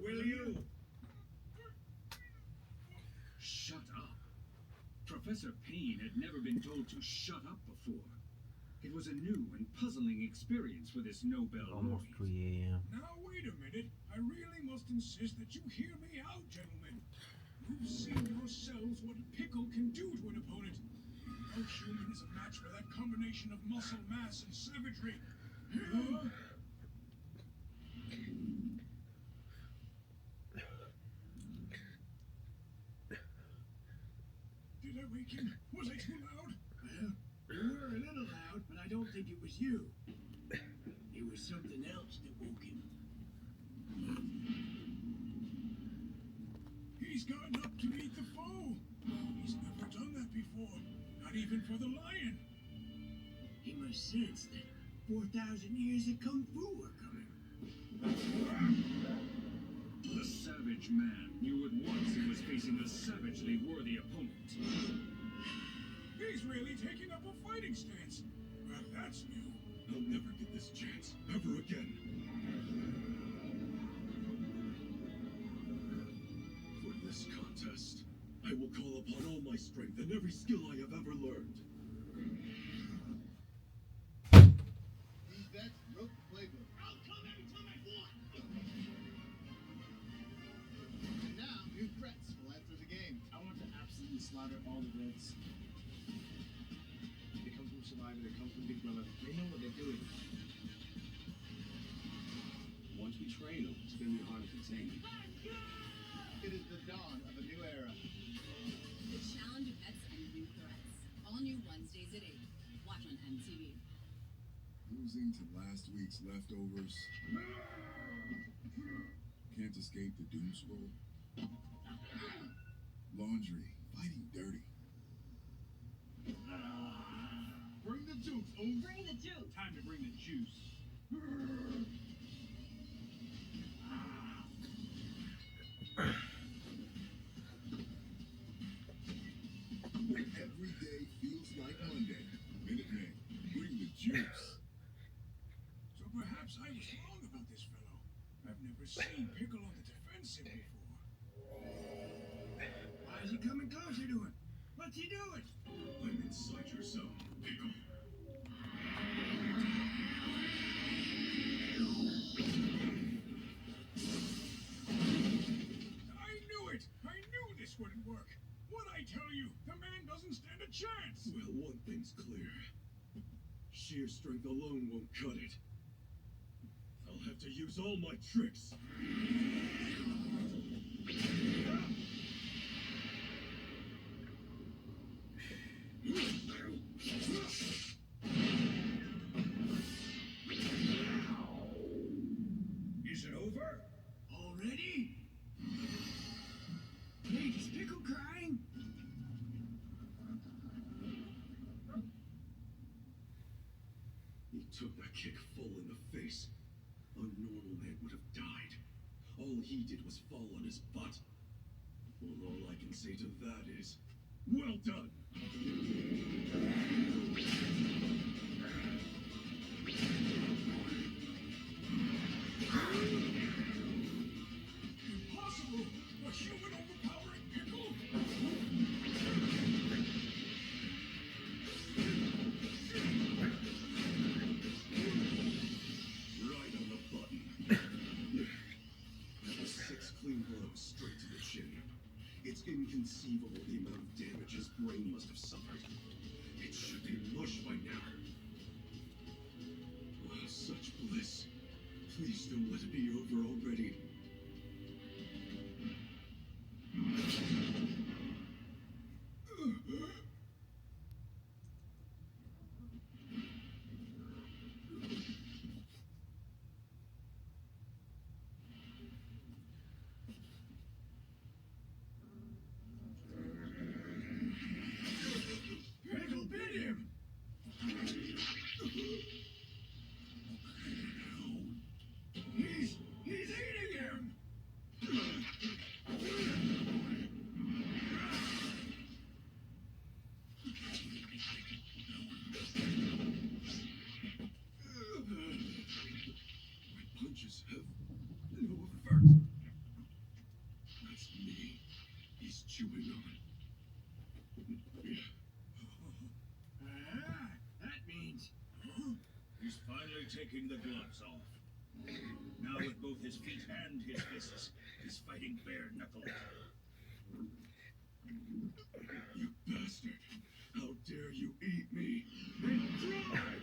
will you? Shut up. Professor Payne had never been told to shut up before. It was a new and puzzling experience for this Nobel Almost laureate. 3 a.m. Now, wait a minute. I really must insist that you hear me out, gentlemen. You've seen yourselves what Pickle can do to an opponent. No human is a match for that combination of muscle mass and savagery. Did I wake him? Was I too loud? Well, you were a little loud, but I don't think it was you. It was something else that woke him. He's gotten up to meet the foe. He's never done that before. Not even for the lion. He must sense that 4,000 years of Kung Fu were coming. The savage man knew at once he was facing a savagely worthy opponent. He's really taking up a fighting stance. Well, that's new. I'll never get this chance ever again. For this contest, I will call upon all my strength and every skill I have ever learned. These vets wrote the playbook. I'll come every time I want. And now, new threats will enter the game. I want to absolutely slaughter all the Reds. They come from Survivor, they come from Big Brother. They know what they're doing. Once we train them, it's going to be hard to contain them. It is the dawn of a new era. The challenge of vets and new threats. All new Wednesdays at 8. Watch on MTV. Losing to last week's leftovers. Can't escape the doom scroll. Laundry, fighting dirty. Bring the juice, Oof. Bring the juice. Time to bring the juice. Every day feels like Monday. Minute Man, bring the juice. So perhaps I was wrong about this fellow. I've never seen Pickle on the defensive before. Why is he coming closer to him? What's he doing? I'm inside your zone, Pickle. I knew it! I knew this wouldn't work. What'd I tell you? The man doesn't stand a chance. Well, one thing's clear. Sheer strength alone won't cut it. I'll have to use all my tricks. Is it over? Already? Hey, is Pickle crying? He took a kick full in the face. A normal man would have died. All he did was fall on his butt. Well, all I can say to that is, well done! Impossible! A human overpowering Pickle! Right on the button. That was 6 clean blows straight to the chin. It's inconceivable the amount of damage his brain must have suffered. It should be mush by now. Oh, such bliss. Please don't let it be over already. Pickle bit him! He's eating chewing on. That means... He's finally taking the gloves off. Now with both his feet and his fists, he's fighting bare knuckle. You bastard! How dare you eat me? And try!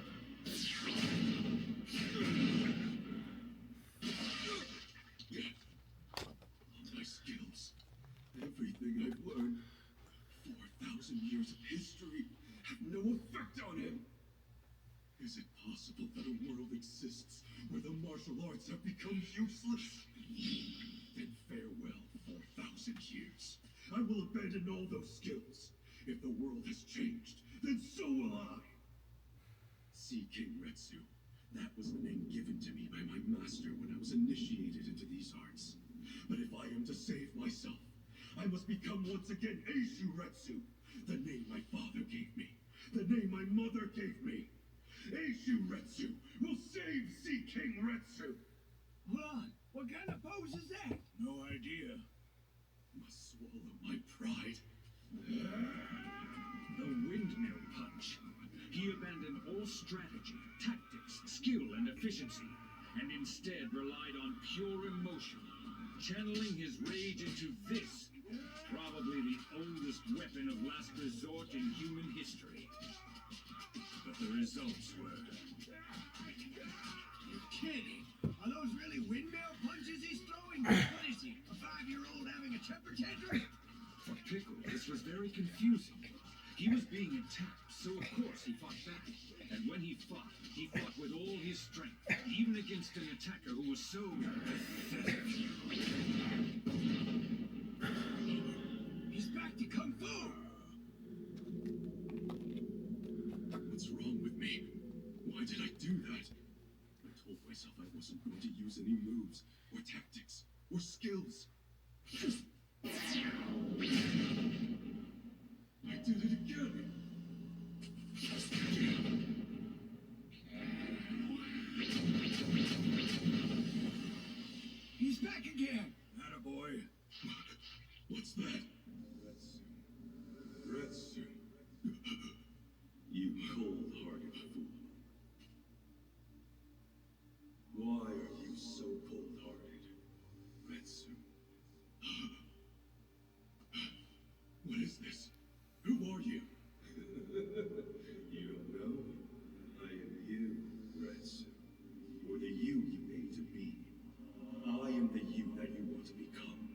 All my skills, everything I've learned, 4,000 years of history, have no effect on him. Is it possible that a world exists where the martial arts have become useless? Then farewell, 4,000 years. I will abandon all those skills. If the world has changed, then so will I. Sea King Retsu. That was the name given to me by my master when I was initiated into these arts. But if I am to save myself, I must become once again Eishu Retsu, the name my father gave me, the name my mother gave me. Eishu Retsu will save Sea King Retsu. Hold on. What kind of pose is that? No idea. Must swallow my pride. The windmill punch. He abandoned all strategy, tactics, skill, and efficiency, and instead relied on pure emotion, channeling his rage into this, probably the oldest weapon of last resort in human history. But the results were... You're kidding. Are those really windmill punches he's throwing? What is he, a 5-year-old having a temper tantrum? For Pickle, this was very confusing. He was being attacked, so of course he fought back. And when he fought with all his strength, even against an attacker who was so pathetic. He's back to Kung Fu! What's wrong with me? Why did I do that? I told myself I wasn't going to use any moves, or tactics, or skills. I did it again! He's back again! Attaboy. What's that? Retsu. You cold-hearted fool. Why are you so cold-hearted, Retsu? What is this? Who are you? You don't know? I am you, Retsu. Or the you aim to be. I am the you that you want to become.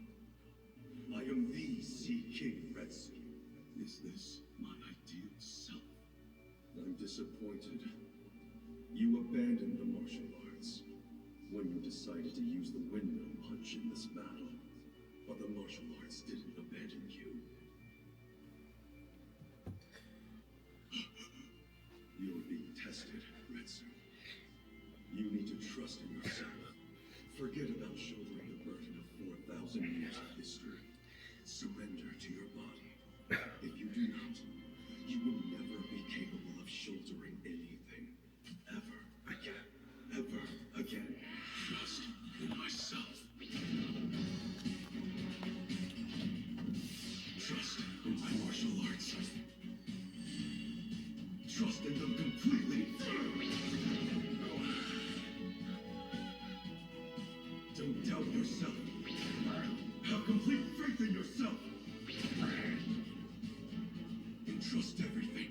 I am the Sea King Retsu. Is this my ideal self? I'm disappointed. You abandoned the martial arts when you decided to use the windmill punch in this battle. But the martial arts didn't abandon you. You're being tested, Retsu. You need to trust in yourself. Forget about shouldering the burden of 4,000 years of history. Surrender to your body. If you do not, you will never be capable of shouldering anything. Ever again. Ever again. Trust in myself. Trust in my martial arts. Trust in them completely. Don't doubt yourself. Have complete faith in yourself. Entrust everything.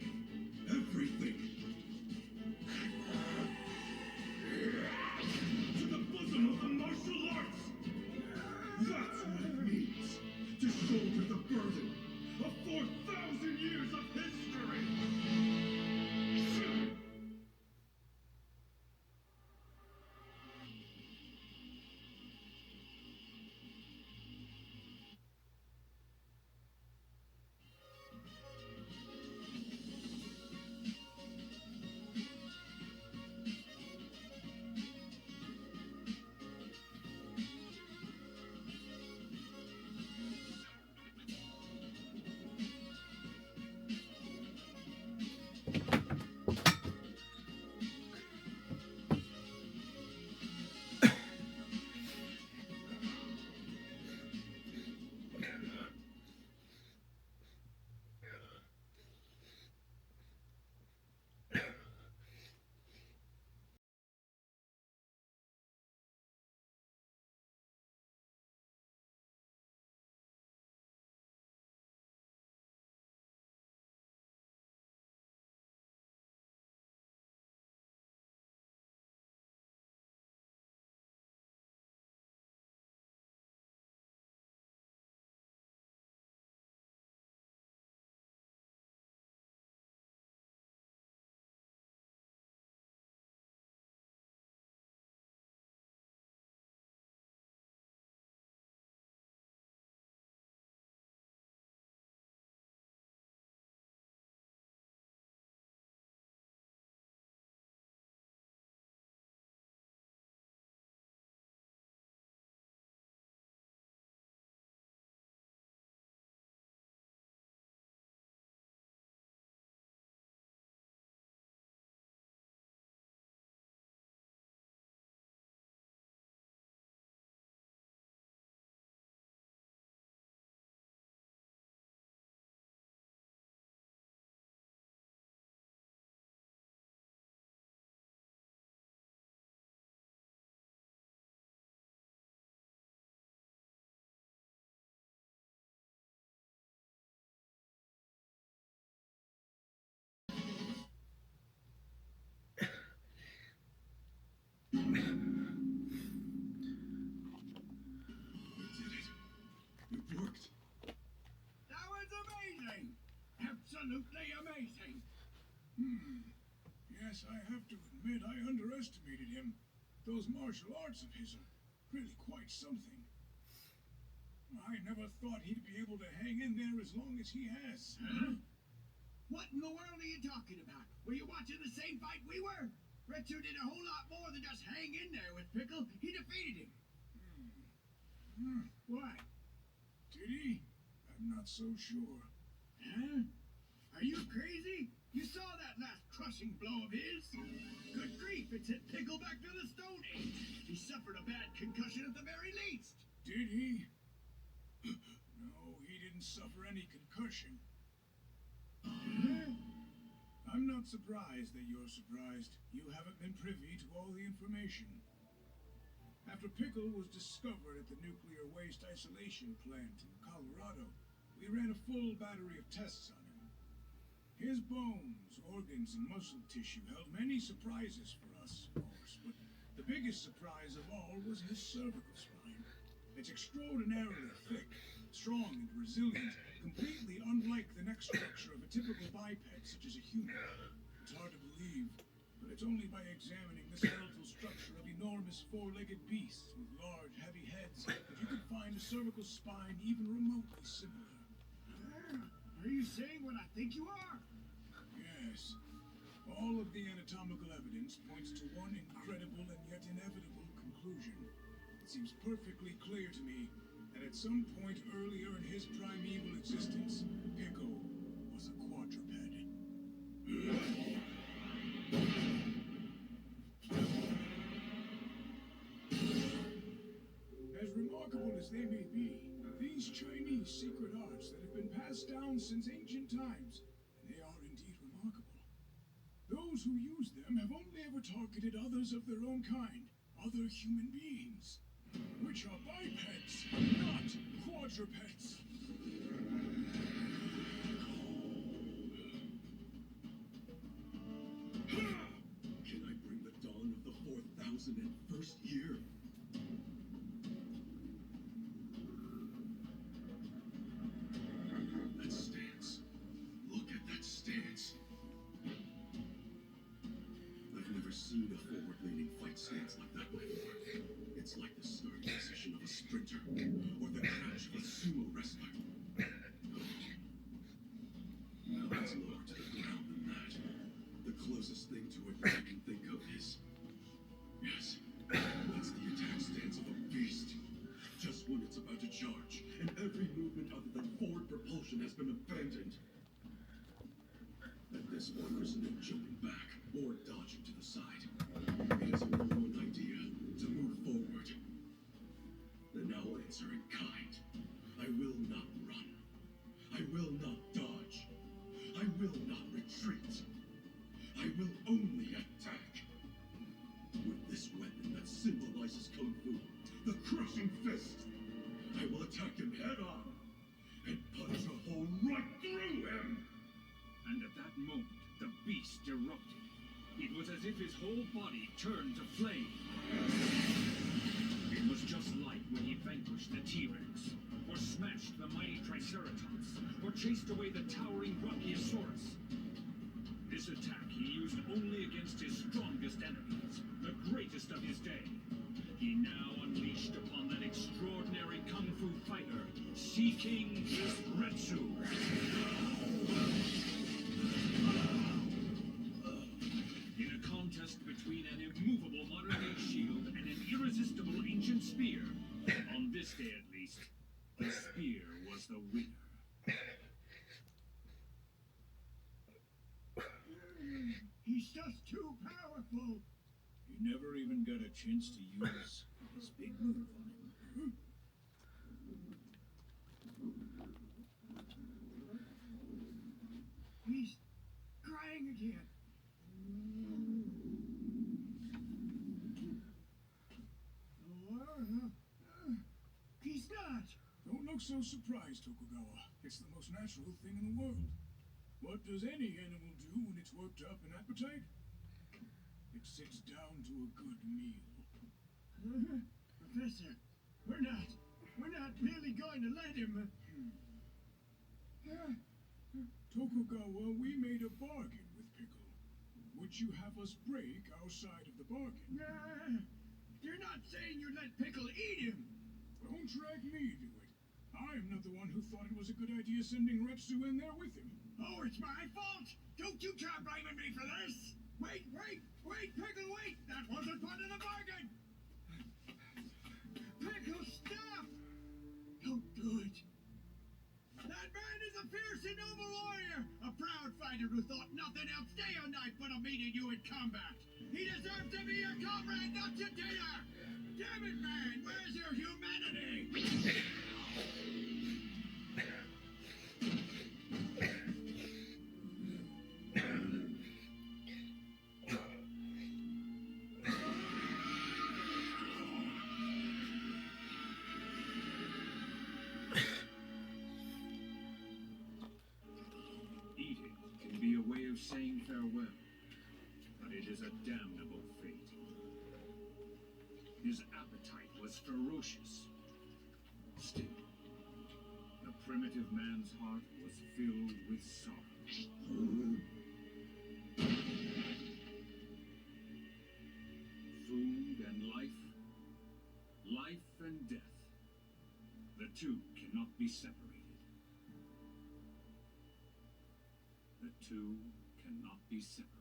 Everything. To the bosom of the martial arts. That's what it means. To shoulder the burden of 4,000 years of history. did it. It worked. That was amazing! Absolutely amazing! Yes, I have to admit I underestimated him. Those martial arts of his are really quite something. I never thought he'd be able to hang in there as long as he has. Huh? What in the world are you talking about? Were you watching the same fight we were? Retsu did a whole lot more than just hang in there with Pickle. He defeated him. What? Did he? I'm not so sure. Huh? Are you crazy? You saw that last crushing blow of his? Good grief, it sent Pickle back to the Stone Age. He suffered a bad concussion at the very least. Did he? No, he didn't suffer any concussion. Huh? I'm not surprised that you're surprised. You haven't been privy to all the information. After Pickle was discovered at the nuclear waste isolation plant in Colorado, we ran a full battery of tests on him. His bones, organs, and muscle tissue held many surprises for us, of course, but the biggest surprise of all was his cervical spine. It's extraordinarily thick, strong, and resilient, completely unlike the neck structure of a typical biped such as a human. It's hard to believe, but it's only by examining the skeletal structure of enormous four-legged beasts with large, heavy heads that you could find a cervical spine even remotely similar. Are you saying what I think you are? Yes. All of the anatomical evidence points to one incredible and yet inevitable conclusion. It seems perfectly clear to me that at some point earlier in his primeval existence, Pickle was a quadruped. As remarkable as they may be, these Chinese secret arts that have been passed down since ancient times, and they are indeed remarkable. Those who use them have only ever targeted others of their own kind, other human beings, which are bipeds, not quadrupeds. Can I bring the dawn of the 4001st year? That stance. Look at that stance. I've never seen a forward-leaning fight stance like that before. It's like the start position of a sprinter, or the crouch of a sumo wrestler. Now it's lower to the ground than that. The closest thing to it I can think of is... Yes, it's the attack stance of a beast. Just when it's about to charge, and every movement other than forward propulsion has been abandoned. At this point, there's no jumping back or dodging to the side. It is only one idea, to move forward. Then I'll answer in kind. I will not run. I will not dodge. I will not retreat. I will only attack. With this weapon that symbolizes Kung Fu, the crushing fist, I will attack him head on and punch a hole right through him. And at that moment, the beast erupted. It was as if his whole body turned to flame. It was just like when he vanquished the T-Rex, or smashed the mighty Triceratops, or chased away the towering Brachiosaurus. This attack he used only against his strongest enemies, the greatest of his day. He now unleashed upon that extraordinary kung fu fighter, Sea King Retsu. In a contest between an immovable modern-day shield and an irresistible ancient spear, on this day at least, the spear was the winner. He's just too powerful. He never even got a chance to use his big move on him. He's crying again. He's not. Don't look so surprised, Tokugawa. It's the most natural thing in the world. What does any animal do when it's worked up an appetite? It sits down to a good meal. Professor, we're not really going to let him. Tokugawa, we made a bargain with Pickle. Would you have us break our side of the bargain? You're not saying you'd let Pickle eat him. Don't drag me to it. I am not the one who thought it was a good idea sending Retsu in there with him. Oh, it's my fault. Don't you try blaming me for this. Wait, Pickle, wait. That wasn't part of the bargain. Pickle, stop. Don't do it. That man is a fierce and noble warrior, a proud fighter who thought nothing else day or night but of meeting you in combat. He deserves to be your comrade, not your dinner! Damn it, man! Where's your humanity? Eating can be a way of saying farewell, but it is a damnable fate. His appetite was ferocious. Still, the primitive man's heart was filled with sorrow. Food and life, life and death, the two cannot be separated. The two cannot be separated.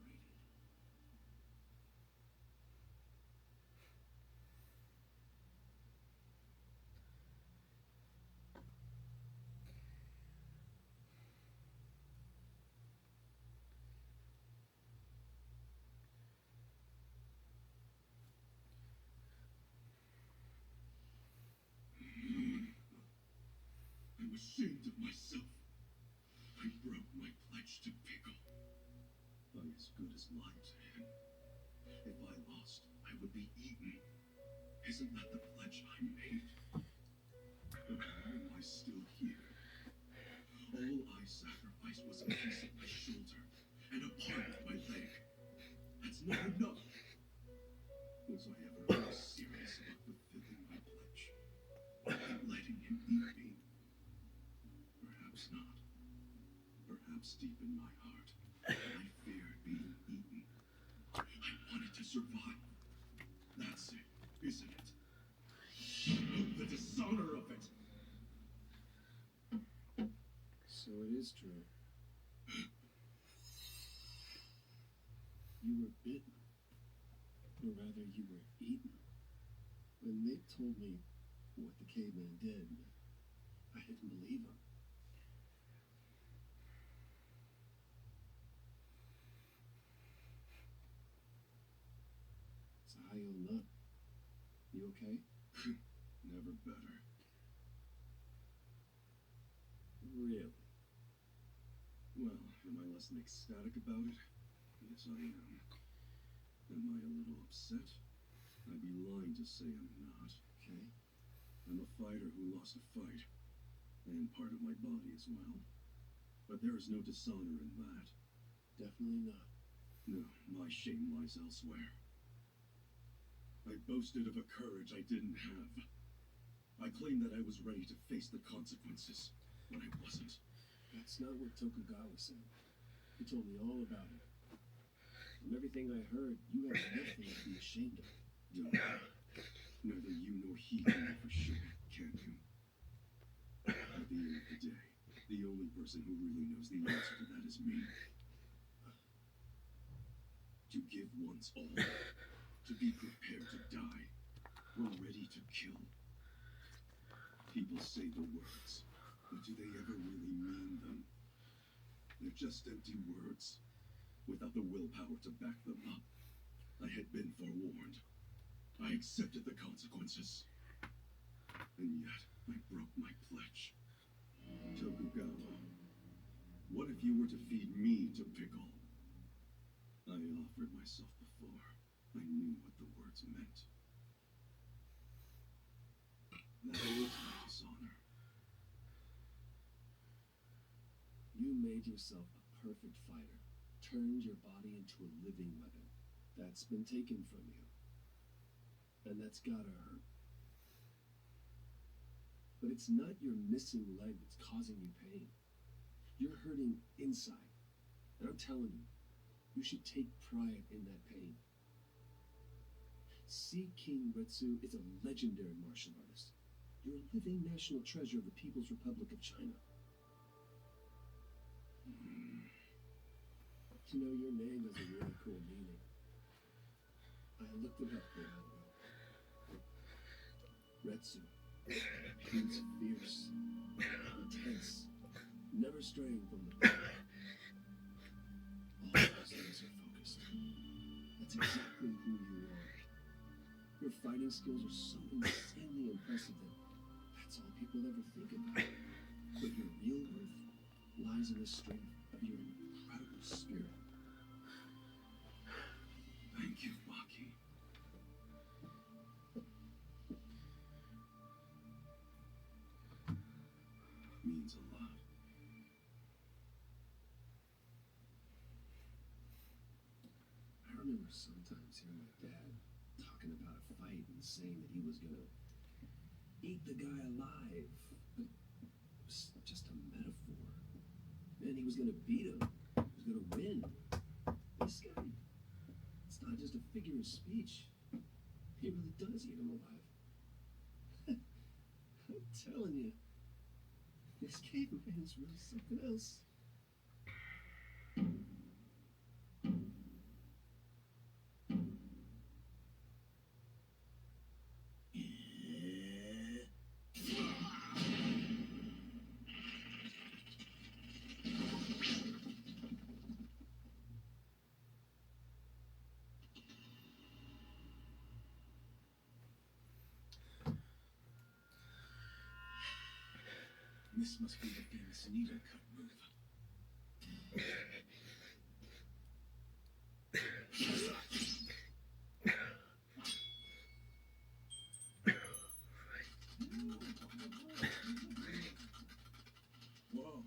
I'm ashamed of myself. I broke my pledge to Pickle. I as good as lied to him. If I lost, I would be eaten. Isn't that the pledge I made? But why am I still here? All I sacrificed was a piece of my shoulder and a part of my leg. That's not enough. Was I ever really serious about fulfilling my pledge? And letting him eat me? Perhaps not. Perhaps deep in my heart, I feared being eaten. I wanted to survive. That's it, isn't it? The dishonor of it. So it is true. You were bitten. Or rather, you were eaten. When Nick told me what the caveman did, I didn't believe him. So how you holding up? You okay? Never better. Really? Well, am I less than ecstatic about it? Yes, I am. Am I a little upset? I'd be lying to say I'm not. Okay. I'm a fighter who lost a fight, and part of my body as well. But there is no dishonor in that. Definitely not. No, my shame lies elsewhere. I boasted of a courage I didn't have. I claimed that I was ready to face the consequences, when I wasn't. That's not what Tokugawa said. He told me all about it. From everything I heard, you have nothing to be ashamed of. No, neither you nor he can know for sure, can you? At the end of the day, the only person who really knows the answer to that is me. To give one's all, to be prepared to die, or ready to kill. People say the words, but do they ever really mean them? They're just empty words, without the willpower to back them up. I had been forewarned. I accepted the consequences. And yet, I broke my pledge. Tokugawa, what if you were to feed me to Pickle? I offered myself before. I knew what the words meant. That was my dishonor. You made yourself a perfect fighter. Turned your body into a living weapon. That's been taken from you. And that's gotta hurt. But it's not your missing leg that's causing you pain. You're hurting inside. And I'm telling you, you should take pride in that pain. Sea King Retsu is a legendary martial artist. You're a living national treasure of the People's Republic of China. You know, your name has a really cool meaning. I looked it up a while ago. Retsu means fierce, intense, never straying from the path. Always laser focused. That's exactly who you are. Your fighting skills are so insanely impressive that that's all people ever think about. But your real worth lies in the strength of your incredible spirit. Thank you, Maki. Means a lot. I remember sometimes hearing my dad talking about a fight and saying that he was gonna eat the guy alive, but it was just a metaphor. Man, he was gonna beat him. He was gonna win. This guy, it's not just a figure of speech. He really does eat him alive. I'm telling you, this caveman is really something else. This must be the famous needle cut move. Whoa.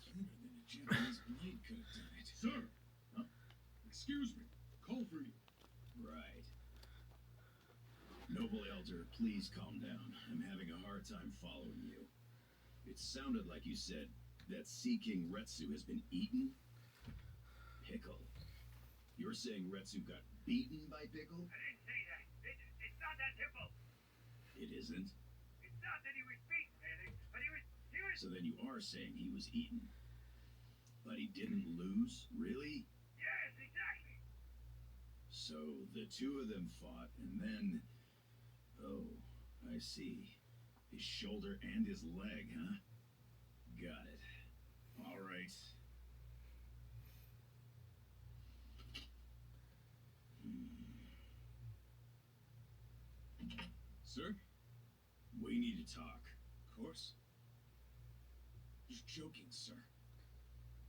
Cleaner than a Japanese blade could have done it. Sir! Huh? Excuse me. Call for you. Right. Noble Elder, please calm down. I'm having a hard time following you. It sounded like you said that Sea King Retsu has been eaten? Pickle. You're saying Retsu got beaten by Pickle? I didn't say that. It's not that simple. It isn't? It's not that he was beaten, anything, but he was... So then you are saying he was eaten. But he didn't lose? Really? Yes, exactly. So the two of them fought, and then... Oh, I see. His shoulder and his leg, huh? Got it. All right. Sir? We need to talk. Of course. You're joking, sir.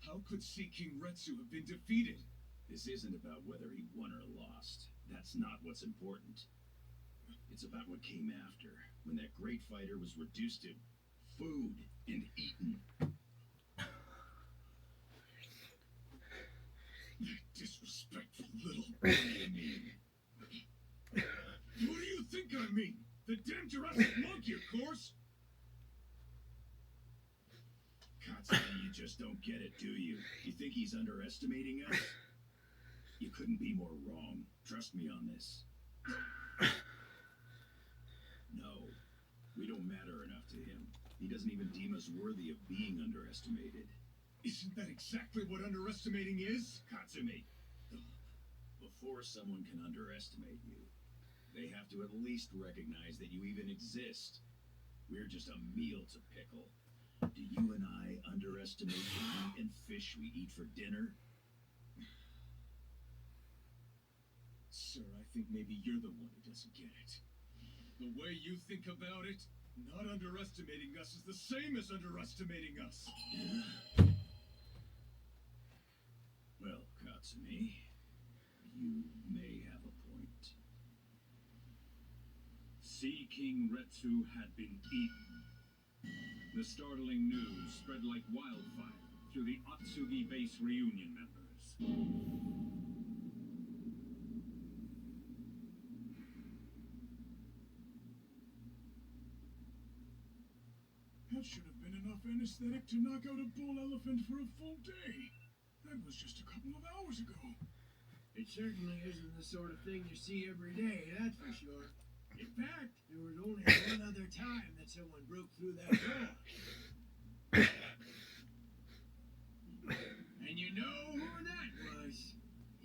How could Sea King Retsu have been defeated? This isn't about whether he won or lost. That's not what's important. It's about what came after, when that great fighter was reduced to food and eaten. You disrespectful little... What do you mean? What do you think I mean? The damn Jurassic monkey, of course! Katsumi, you just don't get it, do you? You think he's underestimating us? You couldn't be more wrong. Trust me on this. No, we don't matter enough to him. He doesn't even deem us worthy of being underestimated. Isn't that exactly what underestimating is? Katsumi, before someone can underestimate you, they have to at least recognize that you even exist. We're just a meal to pickle. Do you and I underestimate the meat and fish we eat for dinner? Sir, I think maybe you're the one who doesn't get it. The way you think about it, not underestimating us is the same as underestimating us. Well, Katsumi, you may have a point. Sea King Retsu had been eaten. The startling news spread like wildfire through the Atsugi base reunion members. That should have been enough anesthetic to knock out a bull elephant for a full day. That was just a couple of hours ago. It certainly isn't the sort of thing you see every day, that's for sure. In fact, there was only one other time that someone broke through that door. And you know who that was?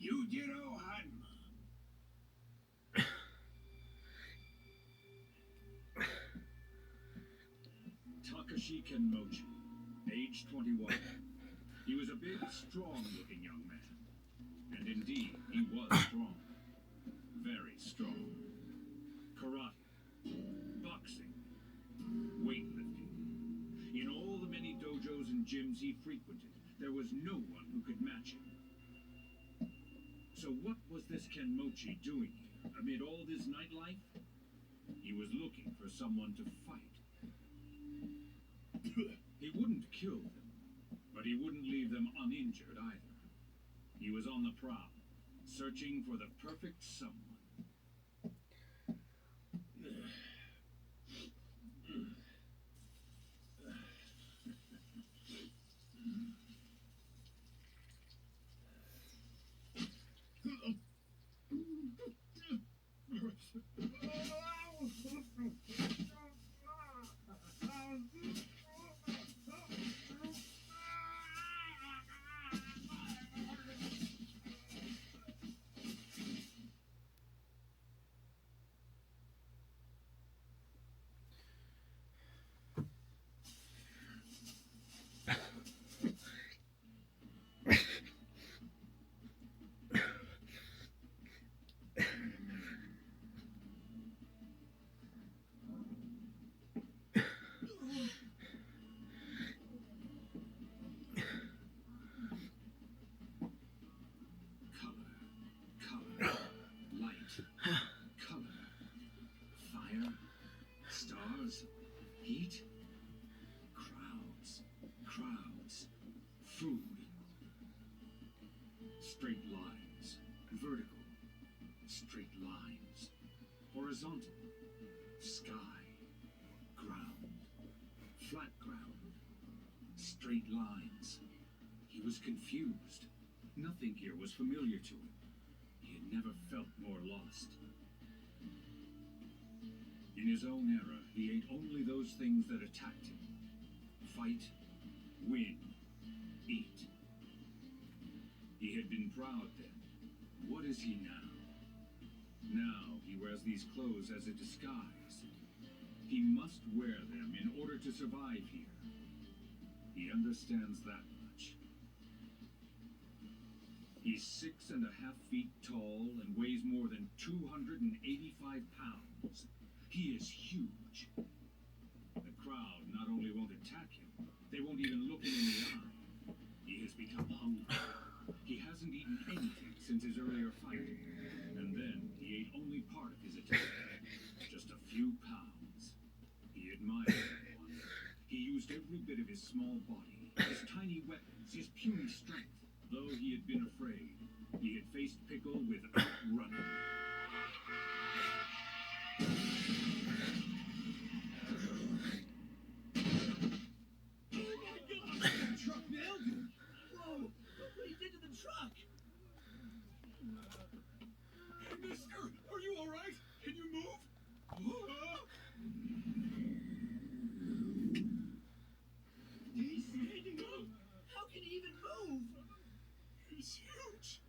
Yujiro Hanma. Takashi Kenmochi, age 21. He was a big, strong-looking young man. And indeed, he was strong. Very strong. Karate, boxing, weightlifting. In all the many dojos and gyms he frequented, there was no one who could match him. So what was this Kenmochi doing here, amid all this nightlife? He was looking for someone to fight. He wouldn't kill them, but he wouldn't leave them uninjured either. He was on the prowl, searching for the perfect someone. Heat, crowds, food, straight lines, vertical, straight lines, horizontal, sky, ground, flat ground, straight lines. He was confused. Nothing here was familiar to him. He had never felt more lost. In his own era, he ate only those things that attacked him. Fight, win, eat. He had been proud then. What is he now? Now he wears these clothes as a disguise. He must wear them in order to survive here. He understands that much. He's 6.5 feet tall and weighs more than 285 pounds. He is huge. The crowd not only won't attack him, they won't even look him in the eye. He has become hungry. He hasn't eaten anything since his earlier fight. And then he ate only part of his attack. Just a few pounds. He admired everyone. He used every bit of his small body, his tiny weapons, his puny strength. Though he had been afraid, he had faced Pickle without running. Truck! Mister, are you alright? Can you move? He's standing up! How can he even move? He's huge!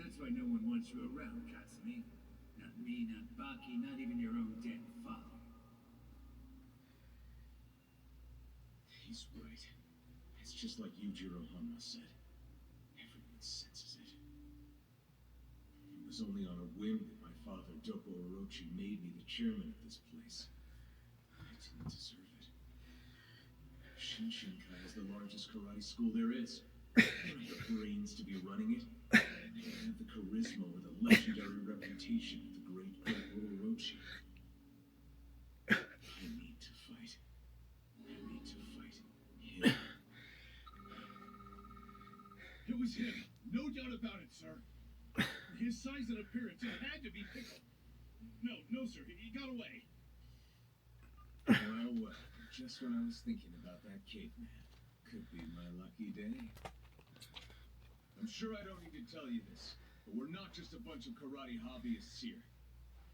That's why no one wants you around, Katsumi. Not me, not Baki, not even your own dead father. He's right. It's just like Yujiro Hanma said. Everyone senses it. It was only on a whim that my father, Doko Orochi, made me the chairman of this place. I didn't deserve it. Shinshinkai is the largest karate school there is. I don't have the brains to be running it. I don't have the charisma or the legendary reputation of the great Doko Orochi. I need to fight. I need to fight him. It was him. No doubt about it, sir. His size and appearance, it had to be Pickle. No, sir. He got away. Well, just when I was thinking about that caveman. Could be my lucky day. I'm sure I don't need to tell you this, but we're not just a bunch of karate hobbyists here.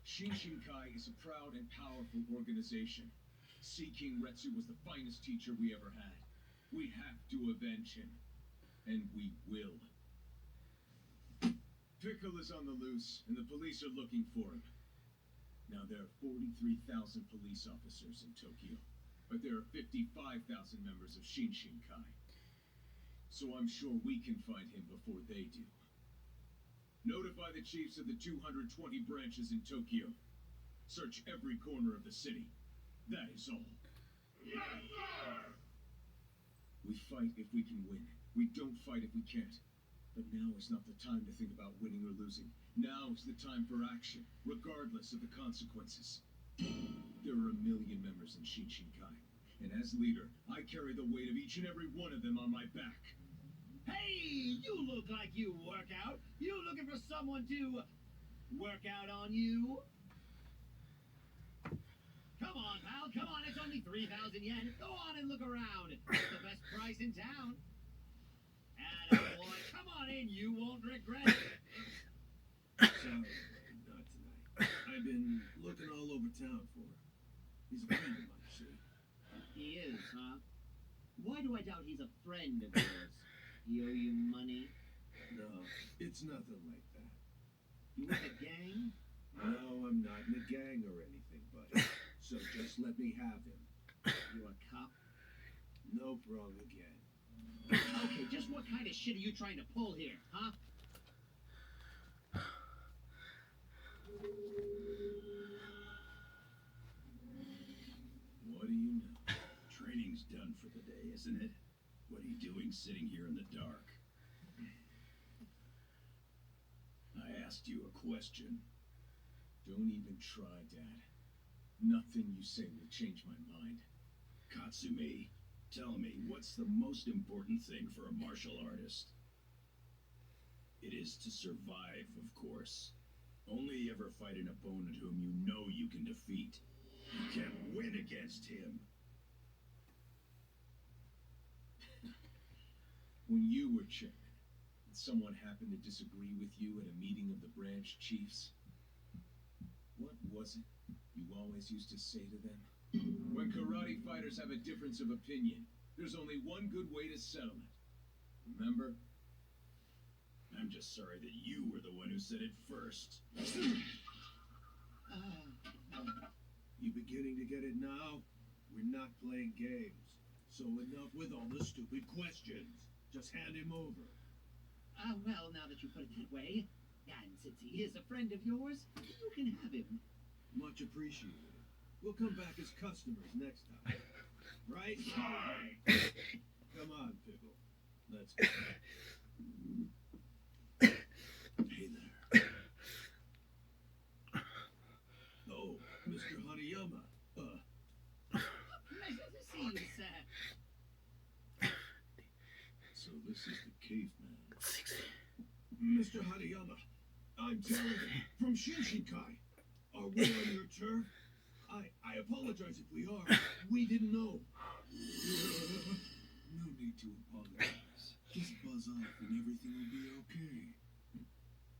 Shinshinkai is a proud and powerful organization. Sea King Retsu was the finest teacher we ever had. We have to avenge him. And we will. Pickle is on the loose, and the police are looking for him. Now, there are 43,000 police officers in Tokyo, but there are 55,000 members of Shinshinkai. So I'm sure we can find him before they do. Notify the chiefs of the 220 branches in Tokyo. Search every corner of the city. That is all. Yes, sir! We fight if we can win. We don't fight if we can't. But now is not the time to think about winning or losing. Now is the time for action, regardless of the consequences. There are 1 million members in Shinshinkai, and as leader, I carry the weight of each and every one of them on my back. Hey, you look like you work out. You looking for someone to work out on you? Come on, pal, come on. It's only 3,000 yen. Go on and look around. It's the best price in town. Attaboy, come on in. You won't regret it. Sorry, not tonight. I've been looking all over town for him. He's a friend of mine, see? He is, huh? Why do I doubt he's a friend of yours? He owe you money? No, it's nothing like that. You with a gang? No, I'm not in a gang or anything, buddy. So just let me have him. You a cop? Nope, wrong again. Okay, just what kind of shit are you trying to pull here, huh? What do you know? Training's done for the day, isn't it? What are you doing sitting here in the dark? I asked you a question. Don't even try, Dad. Nothing you say will change my mind. Katsumi, tell me, what's the most important thing for a martial artist? It is to survive, of course. Only ever fight an opponent whom you know you can defeat. You can't win against him. When you were chairman, and someone happened to disagree with you at a meeting of the branch chiefs, what was it you always used to say to them? When karate fighters have a difference of opinion, there's only one good way to settle it. Remember? I'm just sorry that you were the one who said it first. You beginning to get it now? We're not playing games. So enough with all the stupid questions. Just hand him over. Well, now that you put it that way, and since he is a friend of yours, you can have him. Much appreciated. We'll come back as customers next time. Right? Come on, Pickle. Let's go. Hey there. Oh, Mr. Hanayama. Pleasure to see you, sir. So this is the caveman. Mr. Hanayama, I'm telling you, from Shinshinkai. Are we on your turf? I apologize if we are. We didn't know. No need to apologize. Just buzz off and everything will be okay.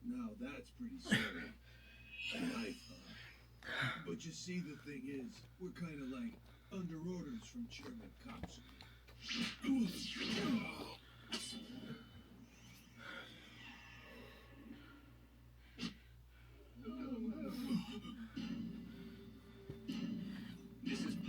Now that's pretty sorry. I thought. But you see, the thing is, we're kind of like under orders from Chairman Katsumi.